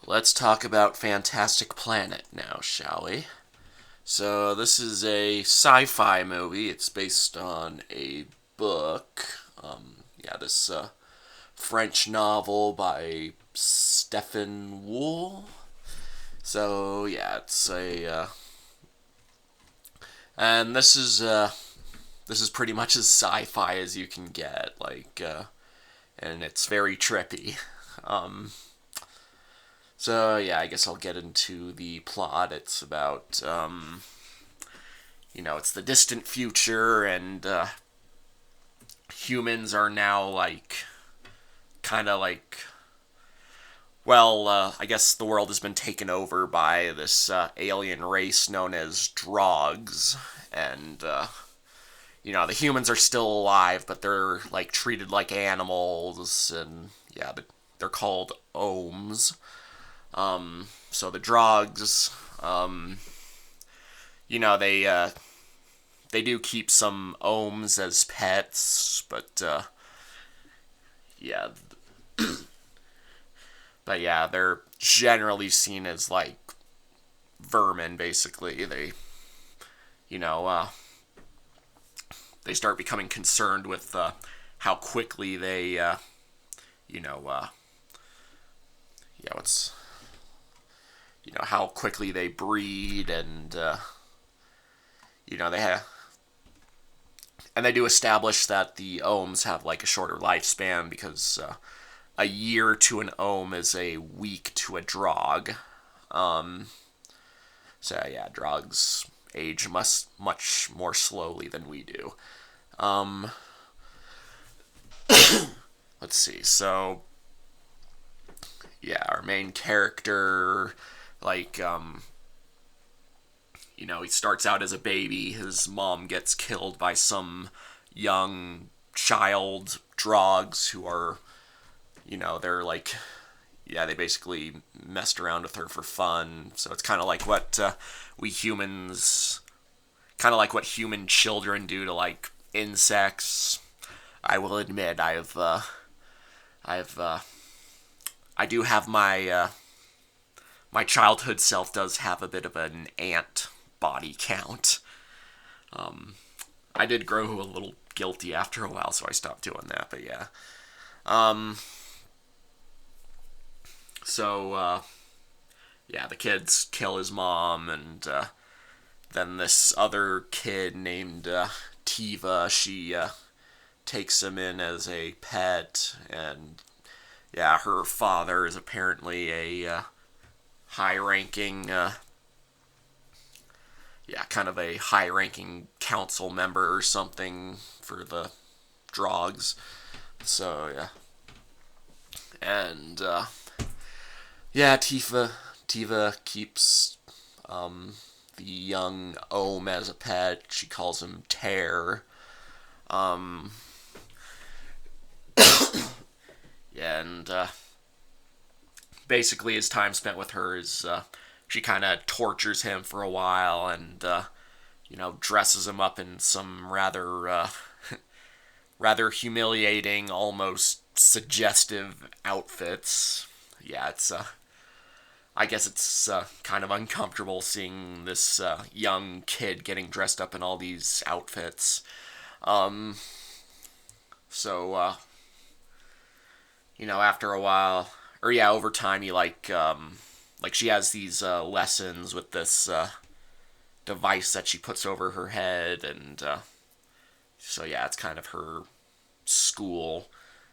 Let's talk about Fantastic Planet now, shall we? So, this is a sci fi movie. It's based on a book. This French novel by Stephen Wool. So, yeah, it's a. And this is pretty much as sci fi as you can get. And it's very trippy. Um, so, yeah, I guess I'll get into the plot. It's about it's the distant future, and humans are now kind of I guess the world has been taken over by this alien race known as Drogs, and the humans are still alive, but they're like treated like animals, and yeah, they're called ohms. So the Drogs, you know, they do keep some ohms as pets, yeah, but yeah, they're generally seen as like vermin. Basically, you know uh, they start becoming concerned with how quickly they you know yeah what's how quickly they breed, and they have and they do establish that the ohms have like a shorter lifespan because a year to an ohm is a week to a drog. Um, so yeah, drogs age much more slowly than we do. Um, let's see. So yeah, our main character, like he starts out as a baby. His mom gets killed by some young child drogs who are, they're like, yeah, they basically messed around with her for fun. So it's kind of like what we humans, kind of like what human children do to like insects. I will admit, I've, I do have my childhood self does have a bit of an ant body count. Um, I did grow a little guilty after a while, so I stopped doing that. But yeah. Um, so yeah, the kids kill his mom, and then this other kid named Tiva, she takes him in as a pet, and yeah, her father is apparently a high-ranking, kind of a high-ranking council member or something for the Drogs. So yeah, and yeah, Tiva keeps the young Ohm as a pet. She calls him Tear. Um, yeah, and basically his time spent with her is she kind of tortures him for a while, and dresses him up in some rather humiliating, almost suggestive outfits. Yeah, it's I guess it's kind of uncomfortable seeing this young kid getting dressed up in all these outfits. Um, so after a while, or yeah, over time, you like she has these lessons with this device that she puts over her head, and so yeah, it's kind of her school.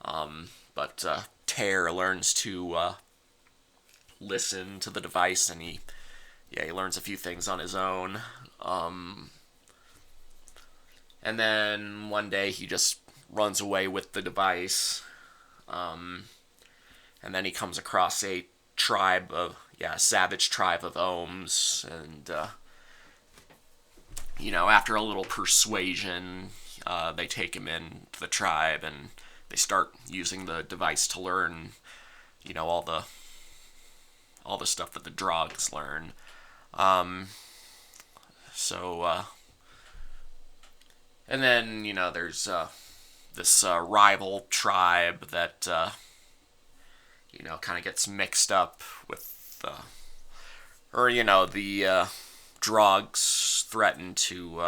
But Tear learns to listen to the device, and he learns a few things on his own. Um, and then one day he just runs away with the device. Um, and then he comes across a savage tribe of ohms, and after a little persuasion, they take him in to the tribe, and they start using the device to learn, all the stuff that the drogs learn. Um, so and then there's this rival tribe that kind of gets mixed up with the drugs threaten to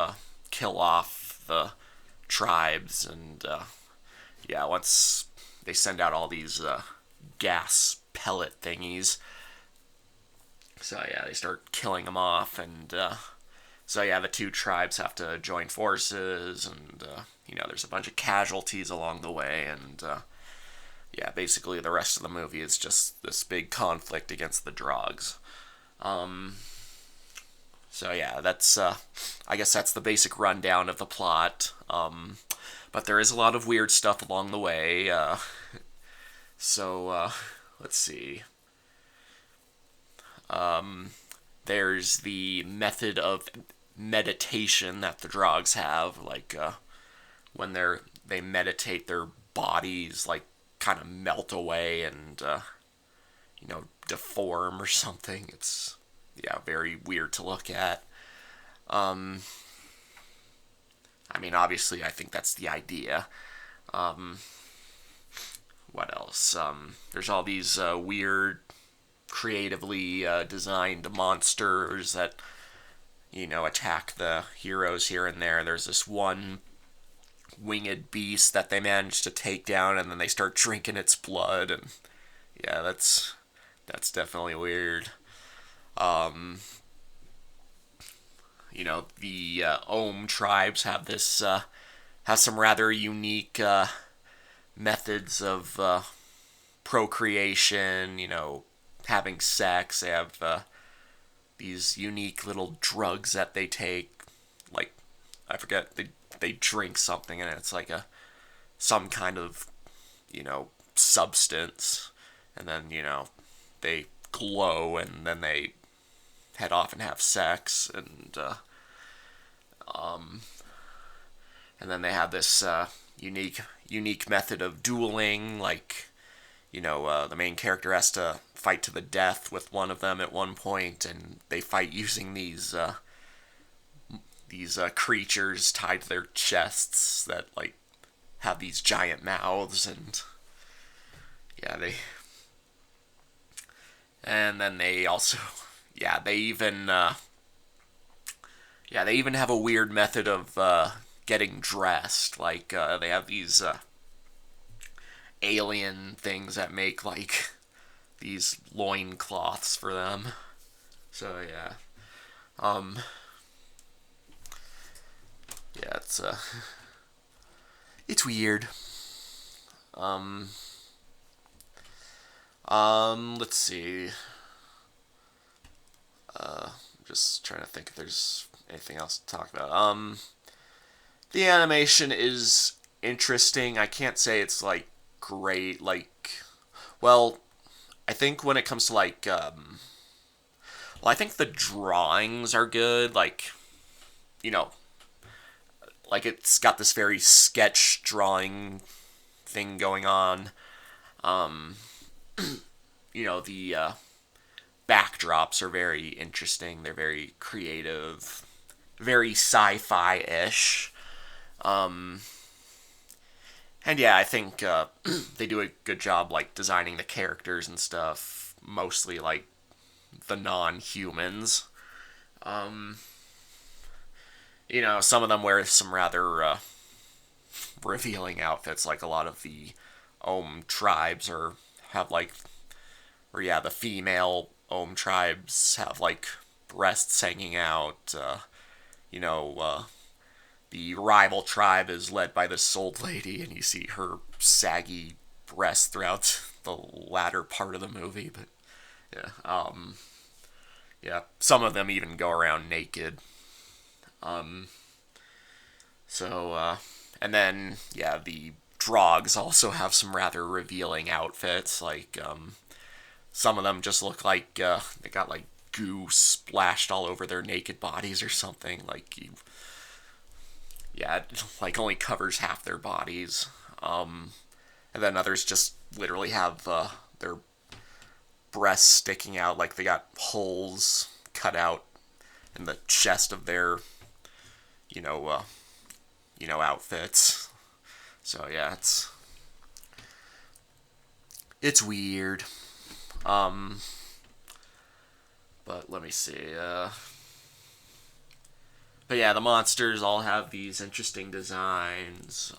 kill off the tribes, and yeah, once they send out all these gas pellet thingies, so yeah, they start killing them off, and so yeah, the two tribes have to join forces, and there's a bunch of casualties along the way, and yeah, basically the rest of the movie is just this big conflict against the drugs. Um, so yeah, that's I guess that's the basic rundown of the plot. But there is a lot of weird stuff along the way. So let's see. There's the method of meditation that the drugs have, like when they meditate, their bodies like kind of melt away and deform or something. It's yeah, very weird to look at. Um, I mean, obviously, I think that's the idea. Um, what else? There's all these weird, creatively designed monsters that attack the heroes here and there. There's this one winged beast that they manage to take down, and then they start drinking its blood, and yeah, that's definitely weird. Um, the Ohm tribes have some rather unique methods of procreation. Having sex. They have these unique little drugs that they take. Like, I forget, they drink something, and it's like some kind of substance, and then they glow, and then they head off and have sex, um, and then they have this unique method of dueling. Like, the main character has to fight to the death with one of them at one point, and they fight using these creatures tied to their chests that like have these giant mouths, and yeah, and then they also yeah, they even have a weird method of getting dressed. Like they have these alien things that make like these loin cloths for them. So yeah, um, yeah, it's weird. Um, let's see. Just trying to think if there's anything else to talk about. The animation is interesting. I can't say it's like great. Like, well, I think when it comes to like, well, I think the drawings are good. Like, you know, like it's got this very sketch drawing thing going on. Um, the backdrops are very interesting. They're very creative, very sci-fi ish. Um, and yeah, I think they do a good job like designing the characters and stuff. Mostly like the non-humans. Um, some of them wear some rather revealing outfits. Like a lot of the tribes are have like, or yeah, the female tribes have like breasts hanging out. You know, the rival tribe is led by this old lady, and you see her saggy breasts throughout the latter part of the movie. But yeah, yeah, some of them even go around naked. Um, and then yeah, the Drogs also have some rather revealing outfits. Like some of them just look like they got like goo splashed all over their naked bodies or something. Like yeah, it, like only covers half their bodies. And then others just literally have their breasts sticking out, like they got holes cut out in the chest of their, you know, uh, outfits. So yeah, It's weird. Um, but let me see. But yeah, the monsters all have these interesting designs.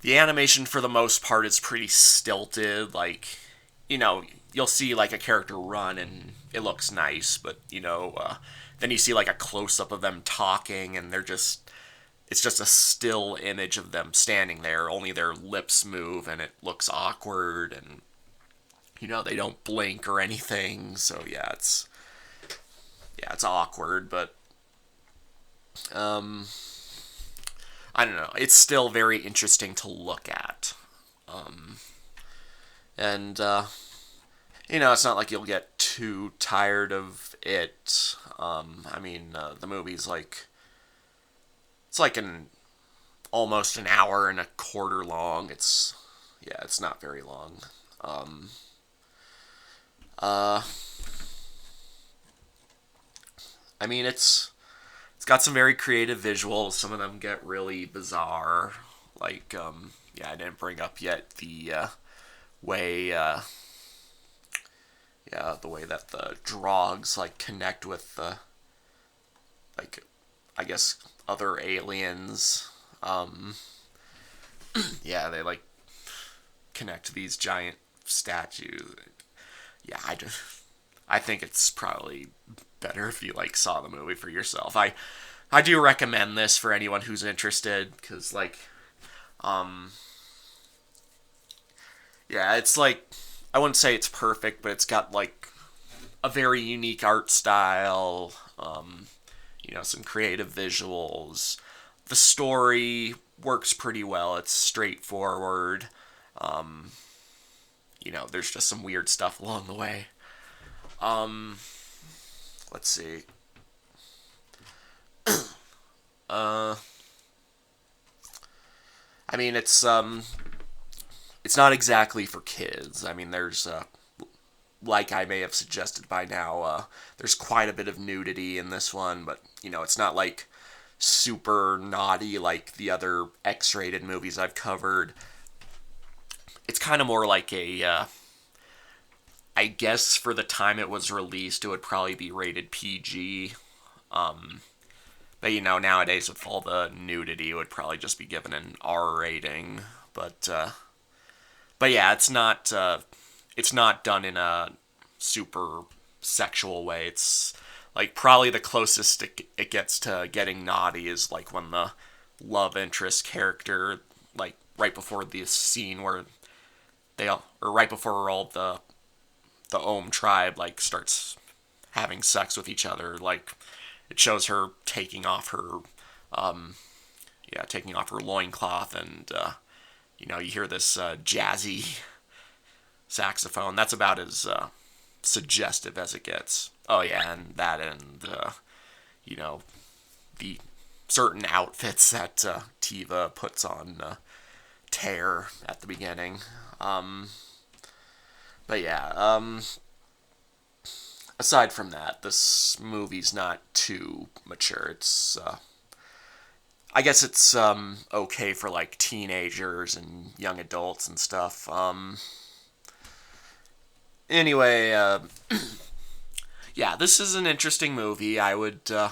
The animation, for the most part, is pretty stilted. Like, you'll see like a character run and it looks nice, but then you see like a close up of them talking, and it's just a still image of them standing there. Only their lips move, and it looks awkward, and they don't blink or anything. So yeah, it's awkward, but um, I don't know. It's still very interesting to look at, and it's not like you'll get too tired of it. I mean, the movie's like it's like an almost an hour and a quarter long. It's not very long. Um, uh, I mean, it's got some very creative visuals. Some of them get really bizarre. Like, yeah, I didn't bring up yet the way, yeah, the way that the drogs like connect with the like, I guess other aliens. Um, yeah, they like connect these giant statues. Yeah, I think it's probably better if you like saw the movie for yourself. I do recommend this for anyone who's interested, because um yeah, it's like, I wouldn't say it's perfect, but it's got like a very unique art style. Some creative visuals. The story works pretty well. It's straightforward. Um, there's just some weird stuff along the way. Um, let's see. Uh, I mean, it's not exactly for kids. I mean, there's like I may have suggested by now, there's quite a bit of nudity in this one, but it's not like super naughty like the other X-rated movies I've covered. It's kind of more like I guess for the time it was released, it would probably be rated PG. Um, but nowadays with all the nudity, it would probably just be given an R rating. But yeah, it's not done in a super sexual way. It's like probably the closest it gets to getting naughty is like when the love interest character, like right before the scene where or right before all the Ohm tribe like starts having sex with each other, like it shows her um taking off her loincloth, and you hear this jazzy saxophone. That's about as suggestive as it gets. Oh yeah, and that, and you know the certain outfits that Tiva puts on Tear at the beginning. Um, but yeah, aside from that, this movie's not too mature. I guess it's okay for like teenagers and young adults and stuff. Anyway, yeah, this is an interesting movie. Um,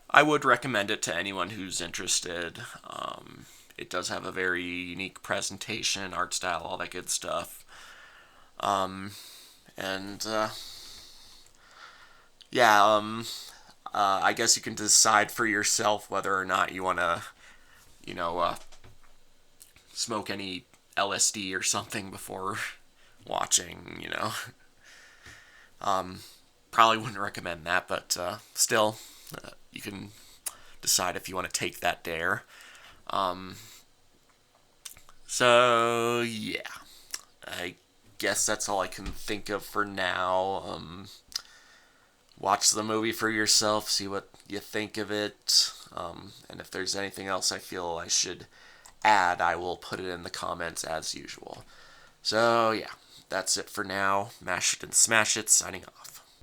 I would recommend it to anyone who's interested. It does have a very unique presentation, art style, all that good stuff. Um, and yeah, I guess you can decide for yourself whether or not you want to, you know, uh, smoke any LSD or something before watching. Um, Probably wouldn't recommend that, but still, you can decide if you want to take that dare. Um, so yeah, I guess that's all I can think of for now. Watch the movie for yourself, see what you think of it, and if there's anything else I feel I should add, I will put it in the comments as usual. So yeah, that's it for now. Mash it and smash it, signing off.